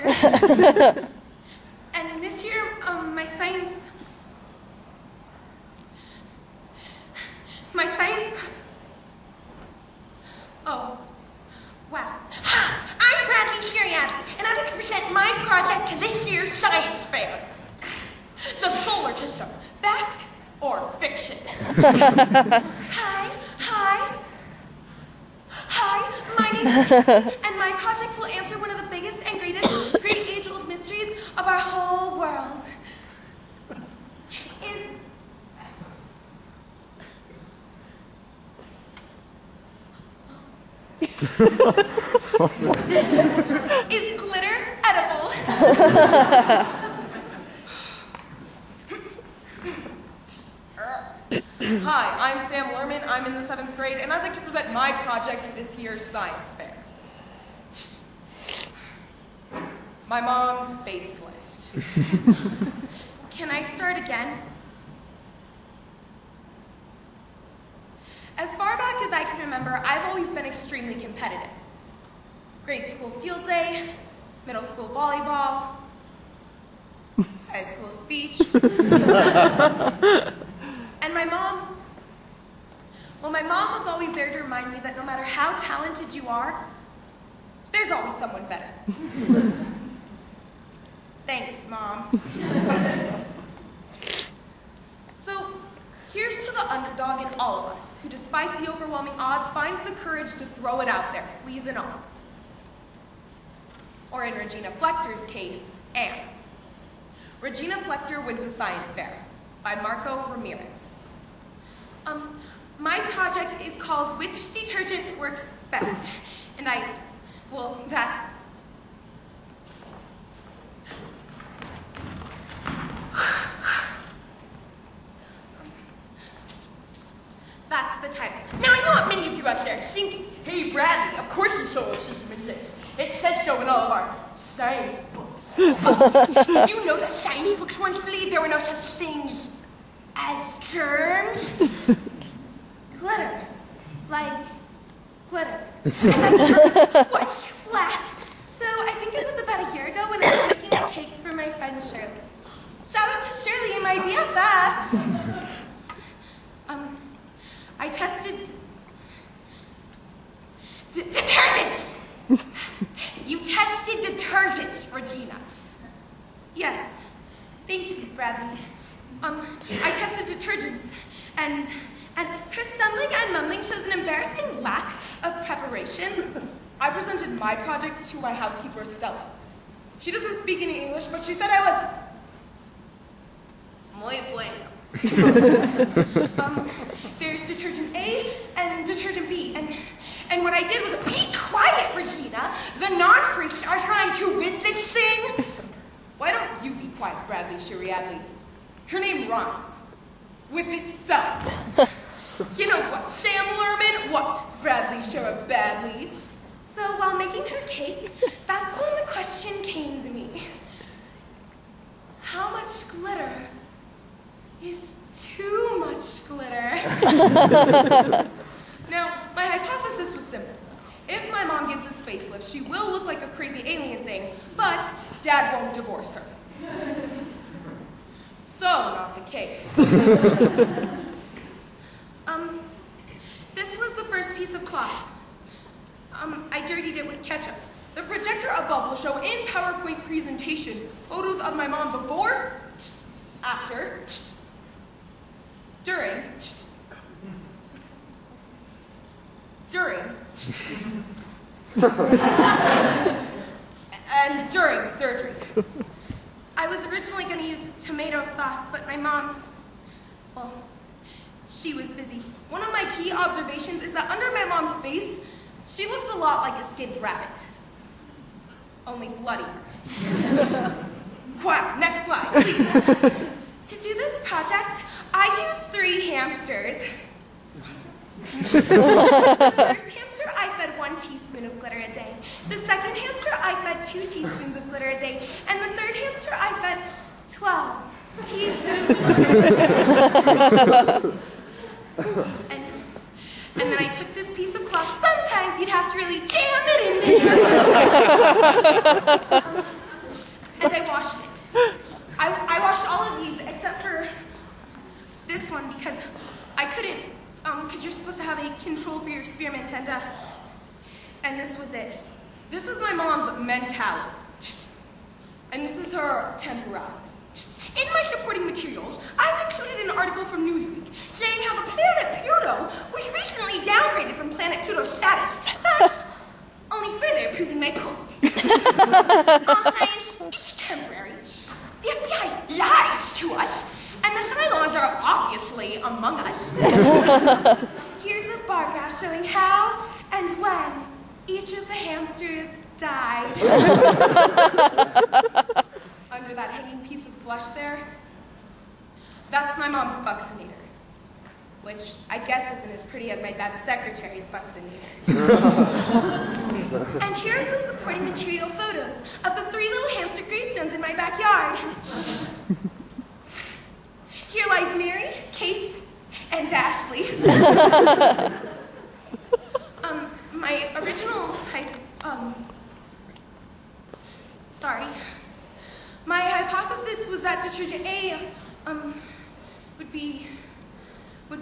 Flector. And this year, my science oh, wow. Hi, I'm Bradley Shiriadley, and I'd like to present my project to this year's science fair. The solar system, fact or fiction? Hi, my name is Steve, and my project will answer one of the biggest and great age-old mysteries of our whole world. Is glitter edible? Hi, I'm Sam Lerman. I'm in the 7th grade, and I'd like to present my project to this year's science fair. My mom's facelift. Can I start again? As far back as I can remember, I've always been extremely competitive. Grade school field day, middle school volleyball, high school speech. And my mom was always there to remind me that no matter how talented you are, there's always someone better. Thanks, Mom. So, here's to the underdog in all of us, who despite the overwhelming odds finds the courage to throw it out there, fleas and all. Or in Regina Flector's case, ants. Regina Flector wins the science fair by Ramirez. My project is called Which Detergent Works Best? And that's the title. Now I know what many of you out there are thinking. Hey, Bradley, of course the solar system exists. It says so in all of our science books. Did you know that science books once believed there were no such things as germs? Glitter. Like glitter. And that was flat. So I think it was about a year ago when I was making a cake for my friend Shirley. Shout out to Shirley, my BFF. I tested detergents. You tested detergents, Regina. Yes. Thank you, Bradley. I tested detergents, and her stumbling and mumbling shows an embarrassing lack of preparation. I presented my project to my housekeeper, Stella. She doesn't speak any English, but she said I was muy bueno. There's detergent A and detergent B, and what I did was, be quiet, Regina. The non-freaks are trying to win this thing. Why don't you be quiet, Bradley Shiriadley? Her name rhymes with itself. You know what, Sam Lerman? What, Bradley Shirabadley? So while making her cake, that's when the question came to me. How much glitter is too much glitter? Now, my hypothesis was simple. If my mom gets this facelift, she will look like a crazy alien thing, but Dad won't divorce her. So, not the case. This was the first piece of cloth. I dirtied it with ketchup. The projector above will show in PowerPoint presentation photos of my mom before, after, during, and during surgery. I was originally going to use tomato sauce, but my mom, well, she was busy. One of my key observations is that under my mom's face, she looks a lot like a skinned rabbit. Only bloody. Wow, next slide, please. To do this project, I used 3 hamsters. The first hamster, I fed 1 teaspoon of glitter a day. The second hamster, I fed 2 teaspoons of glitter a day. And the third hamster, I fed 12 teaspoons of glitter. And then I took this piece of cloth. Sometimes you'd have to really jam it in there. and I washed it. I washed all of these except for this one because I couldn't, because you're supposed to have a control for your experiment, and this was it. This is my mom's mentalis, and this is her temporalis. In my supporting materials, I've included an article from Newsweek saying how the planet Pluto was recently downgraded from planet Pluto's status, thus only further proving my point. All science is temporary. The FBI lies to us, and the Cylons are obviously among us. Here's a bar graph showing how and when each of the hamsters died. Under that hanging piece of flesh there, that's my mom's buxometer, which I guess isn't as pretty as my dad's secretary's buxometer. And here are some supporting material photos of the 3 little hamster gravestones in my backyard. Here lies Mary, Kate, and Ashley. My original my hypothesis was that detergent A, would be, oh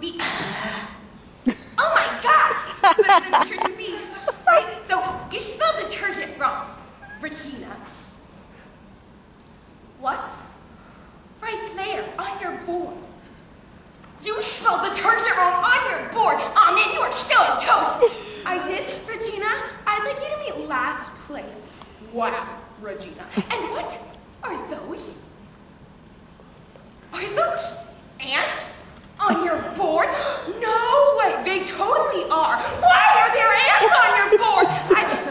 my God, better than detergent B, right? So you spelled detergent wrong, Regina. What? Right there, on your board. You spelled detergent wrong on your board. Oh man, you are so toast. I did, Regina. I'd like you to meet last place. Wow, Regina. And what are those? Are those ants on your board? No way, they totally are. Why are there ants on your board?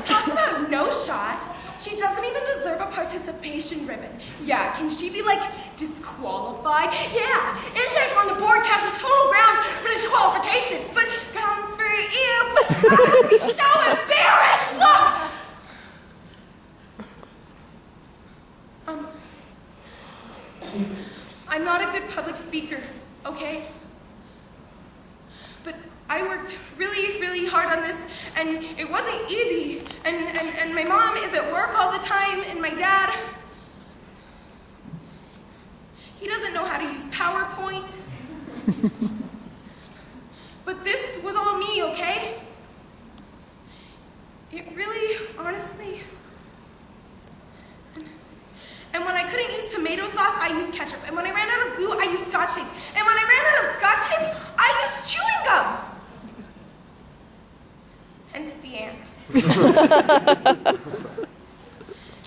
Talk about no shot. She doesn't even deserve a participation ribbon. Yeah, can she be, like, disqualified? Yeah, it says on the board counts as total grounds for disqualifications, but grounds for you. I would be so embarrassed. Look! I'm not a good public speaker, okay? But I worked really, really hard on this, and it wasn't easy. And my mom is at work all the time, and my dad, he doesn't know how to use PowerPoint. But this was all me, okay? It really, honestly... And when I couldn't use tomato sauce, I used ketchup. And when I ran out of glue, I used Scotch tape. And when I ran out of Scotch tape, I used chewing gum. Hence the ants.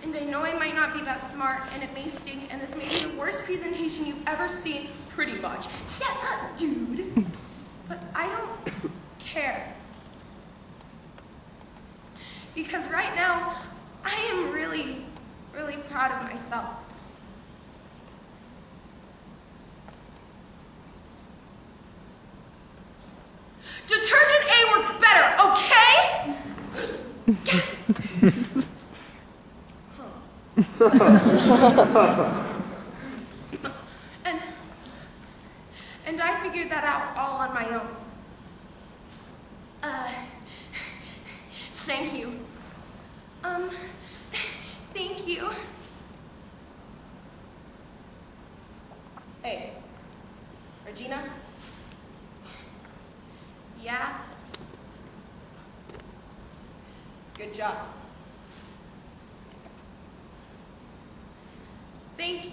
And I know I might not be that smart, and it may stink, and this may be the worst presentation you've ever seen, pretty much. Shut up, dude. But I don't care. Because right now, I am really proud of myself. Detergent A worked better, okay? And I figured that out all on my own. Thank you. Thank you. Hey, Regina? Yeah? Good job. Thank you.